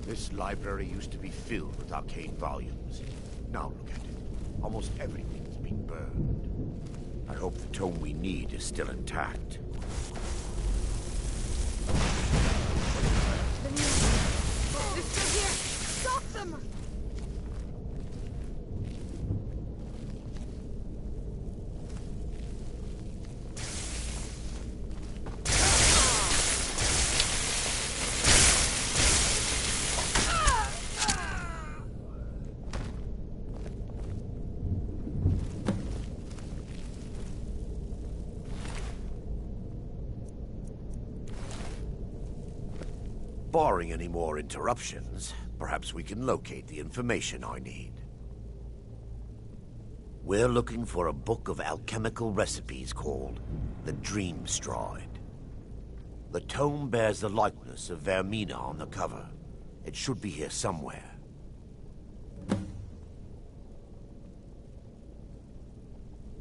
This library used to be filled with arcane volumes. Now look at it. Almost everything's been burned. I hope the tome we need is still intact. They're still here! Stop them! Barring any more interruptions, perhaps we can locate the information I need. We're looking for a book of alchemical recipes called the Dream Stride. The tome bears the likeness of Vermina on the cover. It should be here somewhere.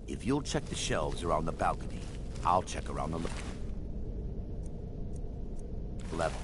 If you'll check the shelves around the balcony, I'll check around the level.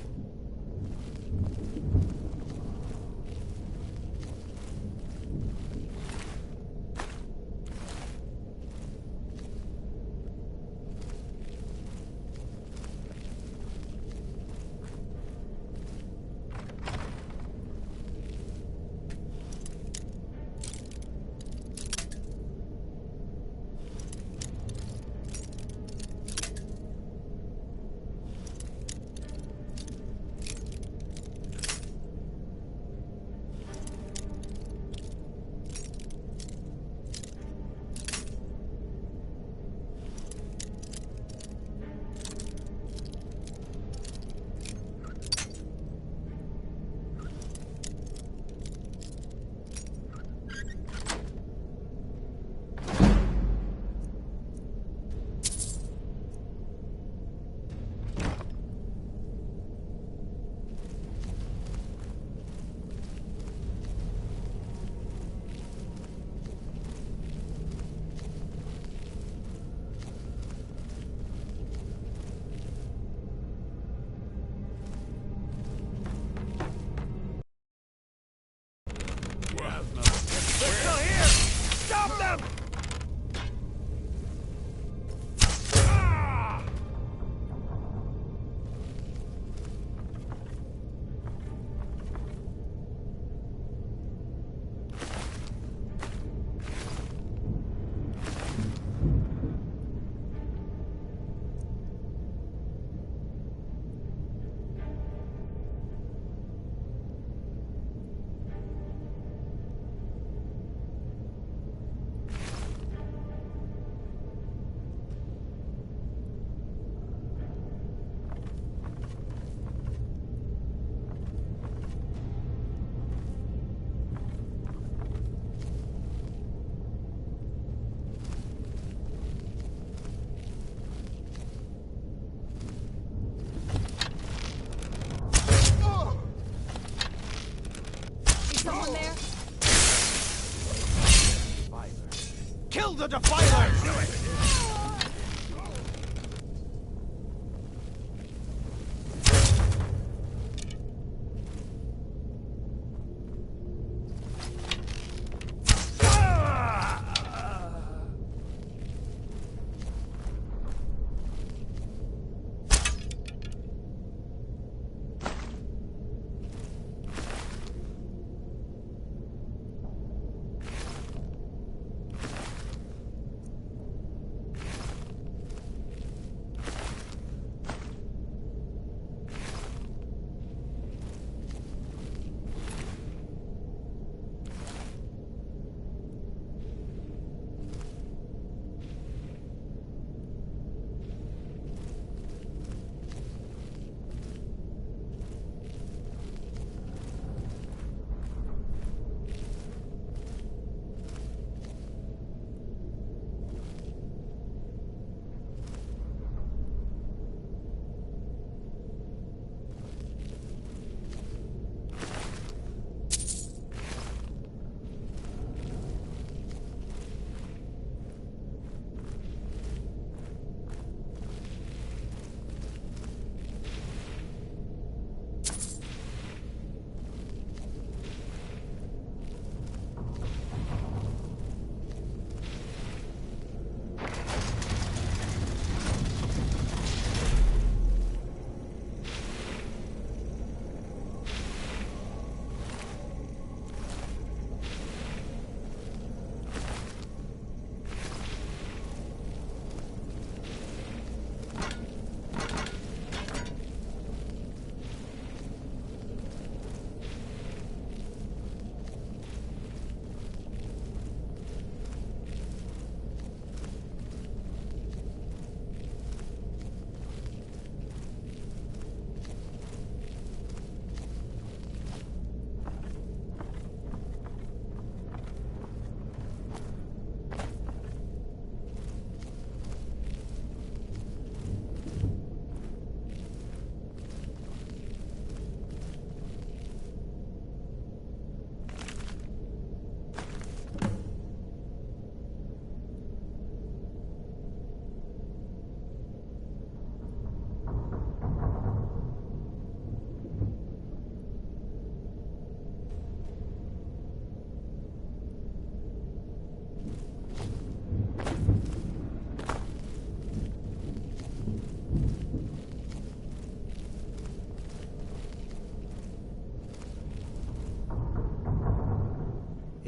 Kill the defilers! Do it!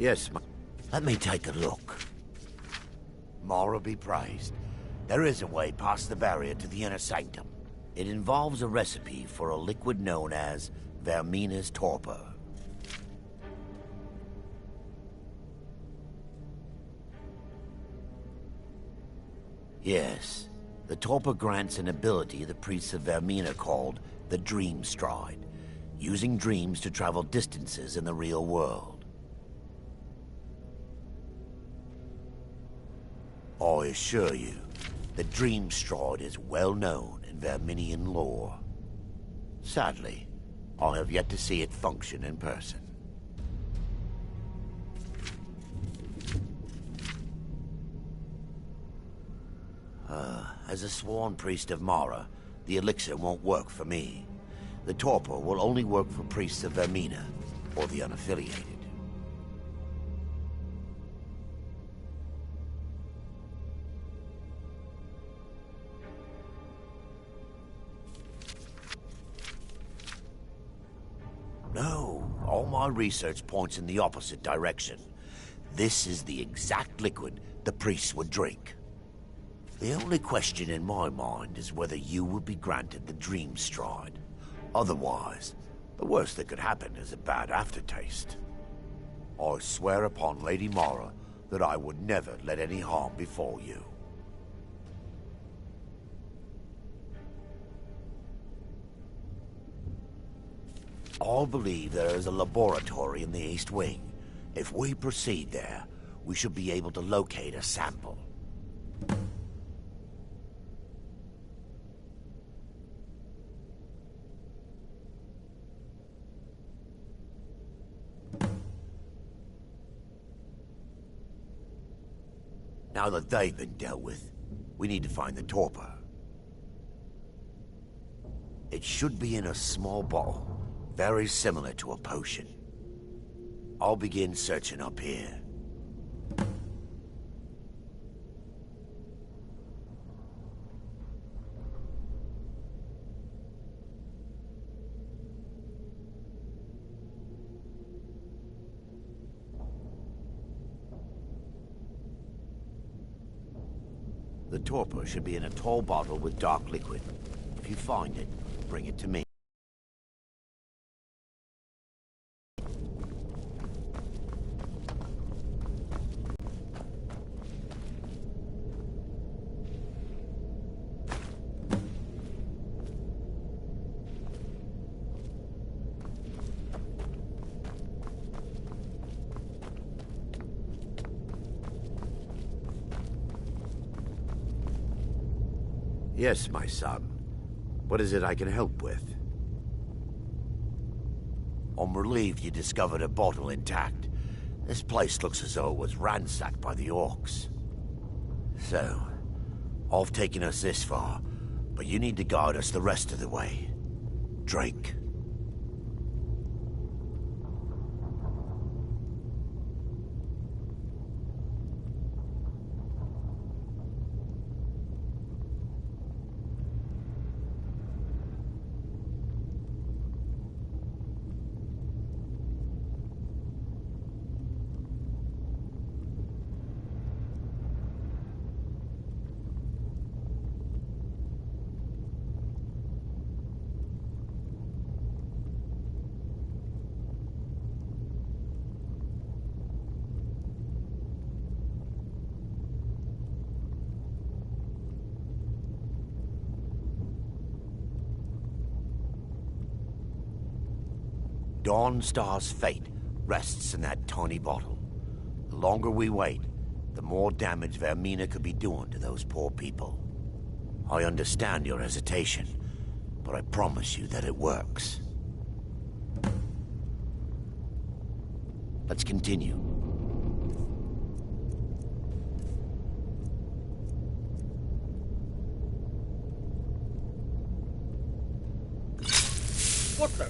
Yes, let me take a look. Mara be praised. There is a way past the barrier to the inner sanctum. It involves a recipe for a liquid known as Vermina's torpor. Yes, the torpor grants an ability the priests of Vermina called the Dream Stride, using dreams to travel distances in the real world. I assure you, the Dream Stride is well known in Verminian lore. Sadly, I have yet to see it function in person. As a sworn priest of Mara, the elixir won't work for me. The torpor will only work for priests of Vermina, or the unaffiliated. No, all my research points in the opposite direction. This is the exact liquid the priests would drink. The only question in my mind is whether you would be granted the Dream Stride. Otherwise, the worst that could happen is a bad aftertaste. I swear upon Lady Mara that I would never let any harm befall you. I believe there is a laboratory in the East Wing. If we proceed there, we should be able to locate a sample. Now that they've been dealt with, we need to find the torpor. It should be in a small bottle, very similar to a potion. I'll begin searching up here. The torpor should be in a tall bottle with dark liquid. If you find it, bring it to me. Yes, my son. What is it I can help with? I'm relieved you discovered a bottle intact. This place looks as though it was ransacked by the orcs. So, I've taken us this far, but you need to guide us the rest of the way. Drake. Dawnstar's fate rests in that tiny bottle. The longer we wait, the more damage Vermina could be doing to those poor people. I understand your hesitation, but I promise you that it works. Let's continue. What the?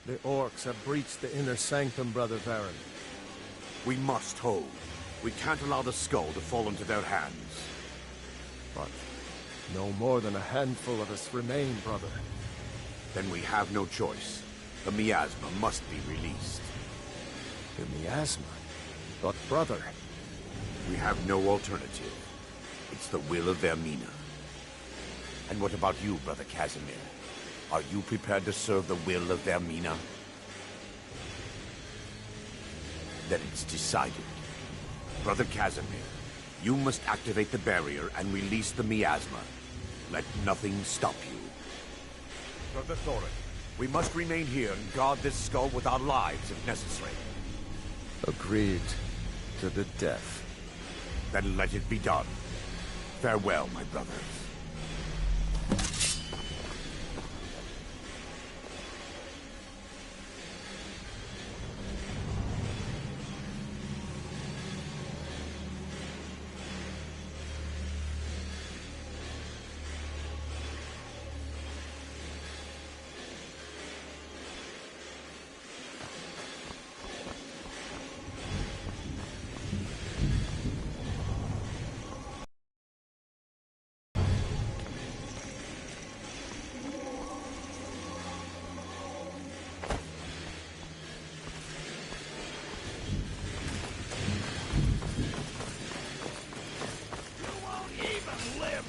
The orcs have breached the inner sanctum, Brother Baron. We must hold. We can't allow the skull to fall into their hands. But no more than a handful of us remain, brother. Then we have no choice. The miasma must be released. The miasma? But brother, We have no alternative. It's the will of Vermina. And what about you, Brother Casimir? Are you prepared to serve the will of Vermina? Then it's decided. Brother Casimir, you must activate the barrier and release the miasma. Let nothing stop you. Brother Thorin, we must remain here and guard this skull with our lives if necessary. agreed to the death. Then let it be done. Farewell, my brothers.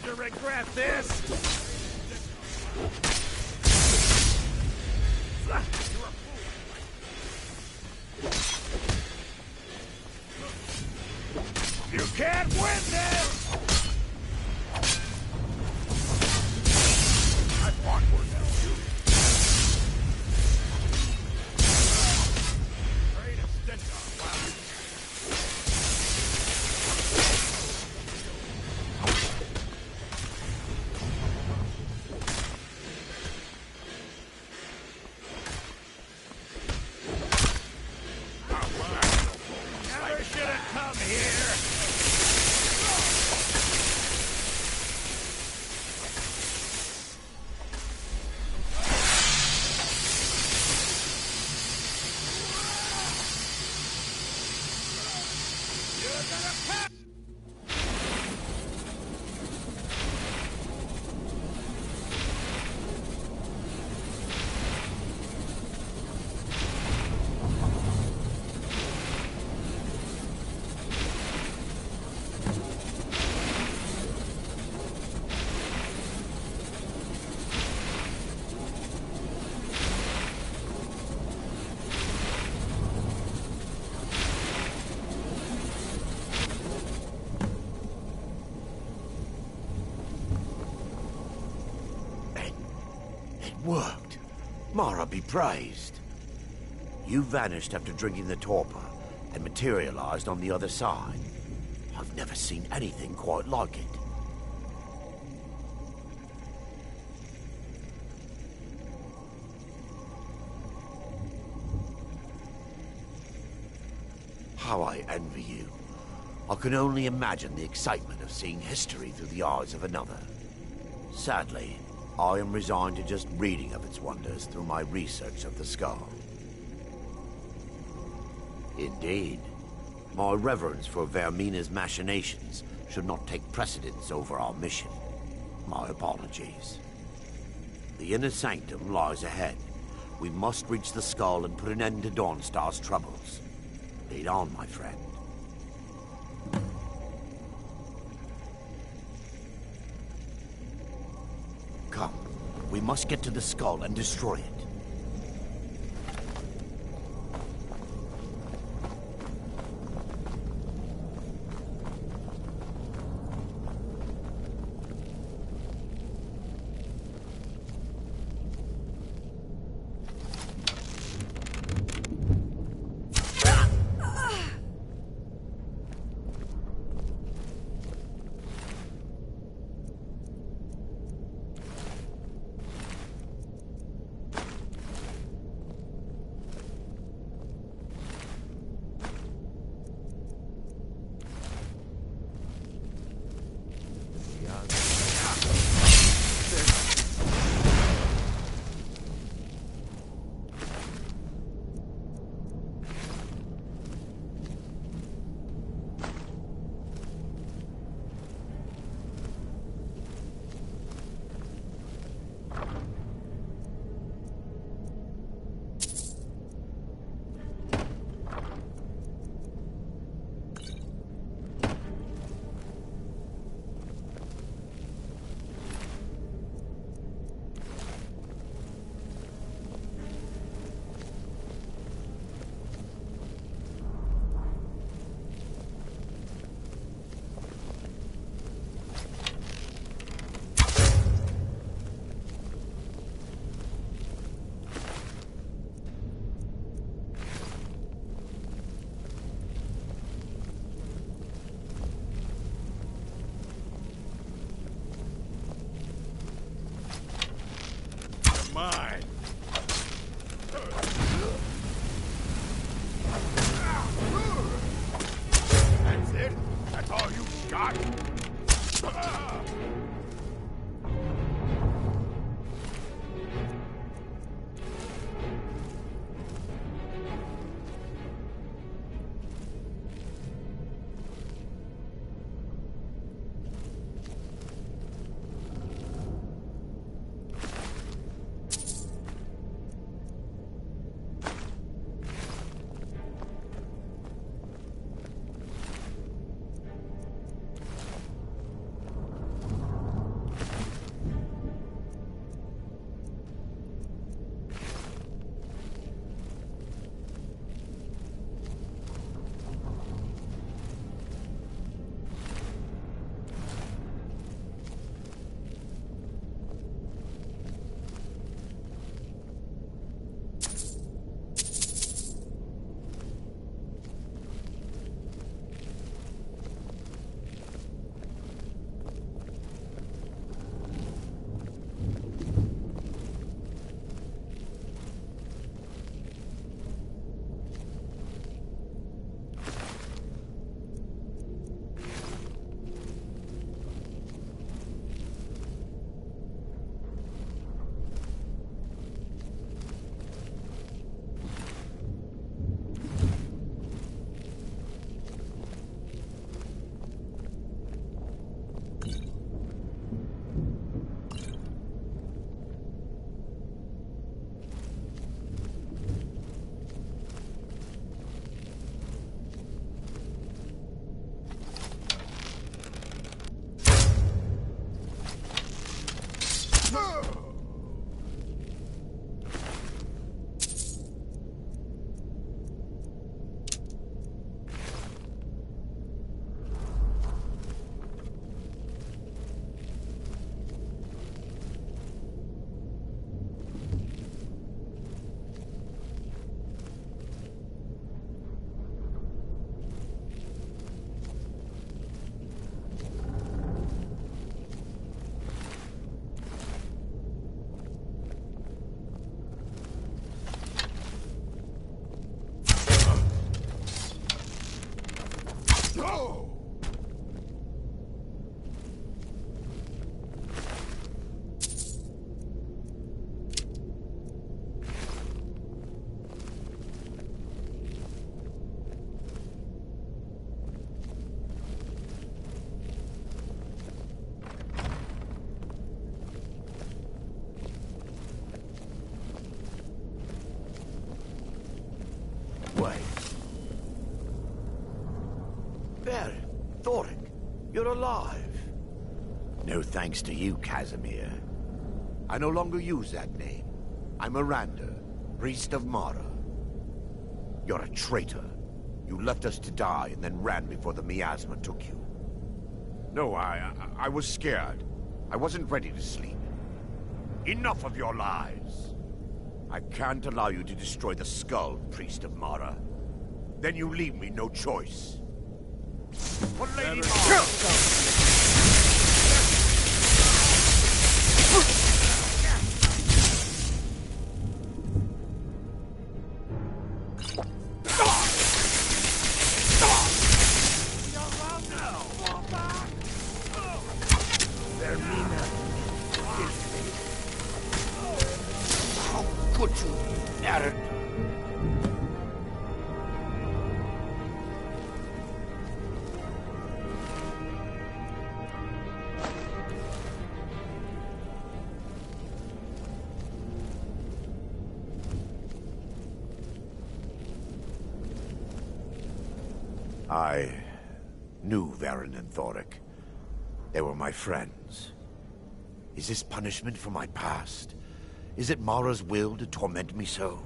To regret this! You can't win this! I fought for them, too. Greatest stench on planet. Never should have come here! You're gonna pass! It worked. Mara be praised. You vanished after drinking the torpor and materialized on the other side. I've never seen anything quite like it. How I envy you. I can only imagine the excitement of seeing history through the eyes of another. Sadly, I am resigned to just reading of its wonders through my research of the skull. Indeed, my reverence for Vermina's machinations should not take precedence over our mission. My apologies. The inner sanctum lies ahead. We must reach the skull and put an end to Dawnstar's troubles. Lead on, my friend. Come, we must get to the skull and destroy it. you're alive. No thanks to you, Casimir. I no longer use that name. I'm Miranda, priest of Mara. You're a traitor. You left us to die and then ran before the miasma took you. No, I was scared. I wasn't ready to sleep. Enough of your lies. I can't allow you to destroy the skull, priest of Mara. Then you leave me no choice. For Lady Mara! I knew Varen and Thoric. They were my friends. Is this punishment for my past? Is it Mara's will to torment me so?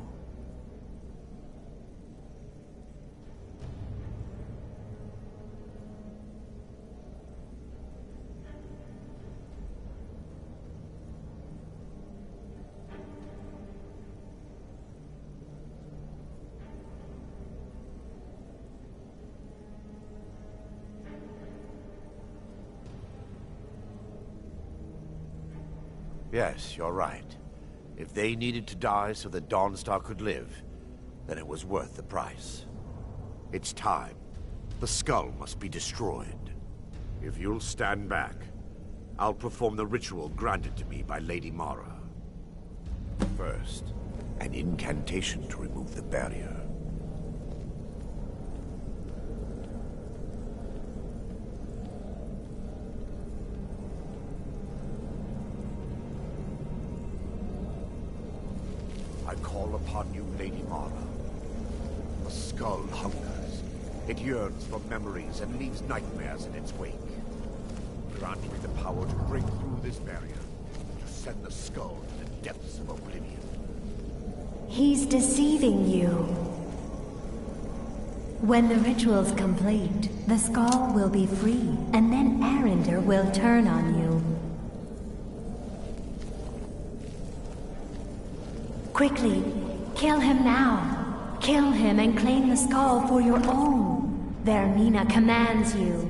Yes, you're right. If they needed to die so that Dawnstar could live, then it was worth the price. It's time. The skull must be destroyed. If you'll stand back, I'll perform the ritual granted to me by Lady Mara. First, an incantation to remove the barrier. I call upon you, Lady Mara. The skull hungers. It yearns for memories and leaves nightmares in its wake. Grant me the power to break through this barrier, to send the skull to the depths of oblivion. He's deceiving you. When the ritual's complete, the skull will be free, and then Arender will turn on you. Quickly, kill him now. Kill him and claim the skull for your own. Vermina commands you.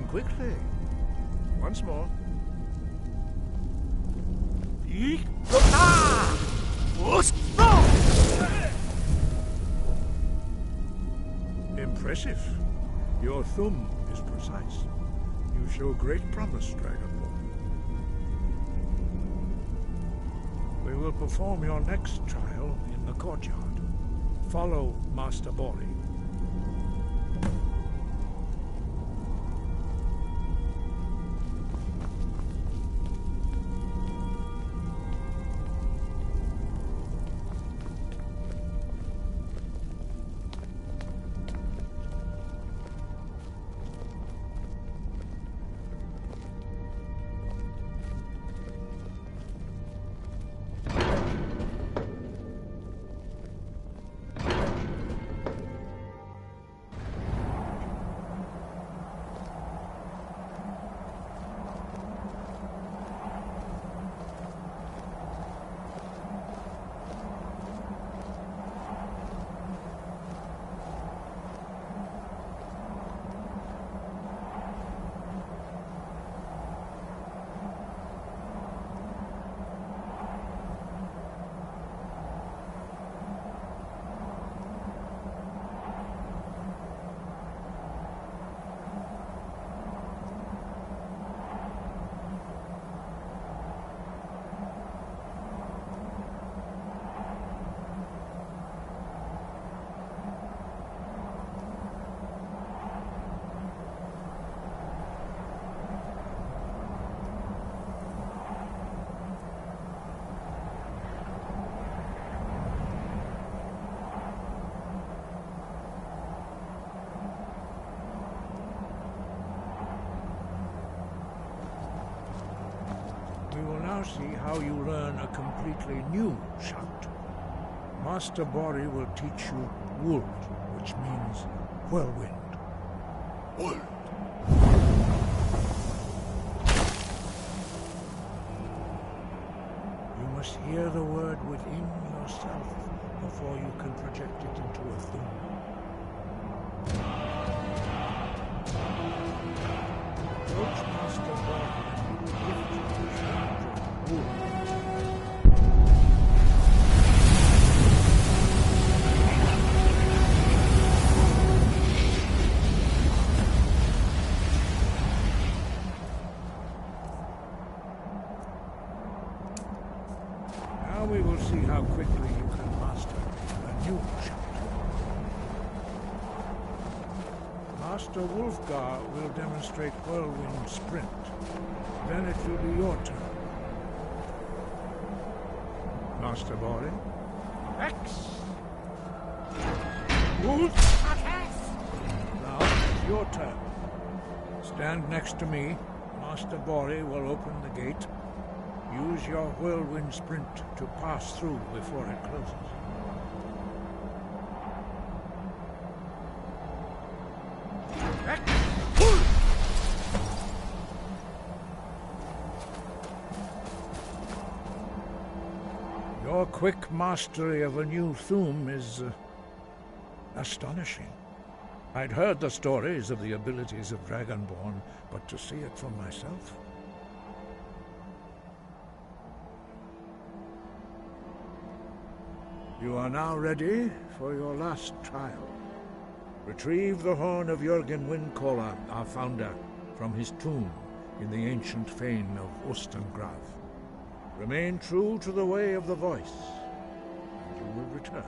Turn quickly. Once more. Impressive. Your thumb is precise. You show great promise, Dragonborn. We will perform your next trial in the courtyard. Follow Master Bori. We will now see how you learn a completely new shout. Master Bori will teach you Wold, which means whirlwind. Wold. You must hear the word within yourself before you can project it into a thing. Approach Master Bori and lift his hand of wood. Now we will see how quickly you can master a new shout. Master Wolfgar will demonstrate Whirlwind Sprint. Then it will be your turn. Master Bori. X! Wolf! Now it's your turn. Stand next to me. Master Bori will open the gate. Use your Whirlwind Sprint to pass through before it closes. Your quick mastery of a new Thum is astonishing. I'd heard the stories of the abilities of Dragonborn, but to see it for myself... You are now ready for your last trial. Retrieve the horn of Jürgen Windcaller, our founder, from his tomb in the ancient fane of Ustengrav. Remain true to the way of the voice, and you will return.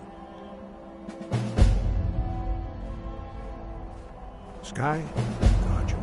Sky, guard you.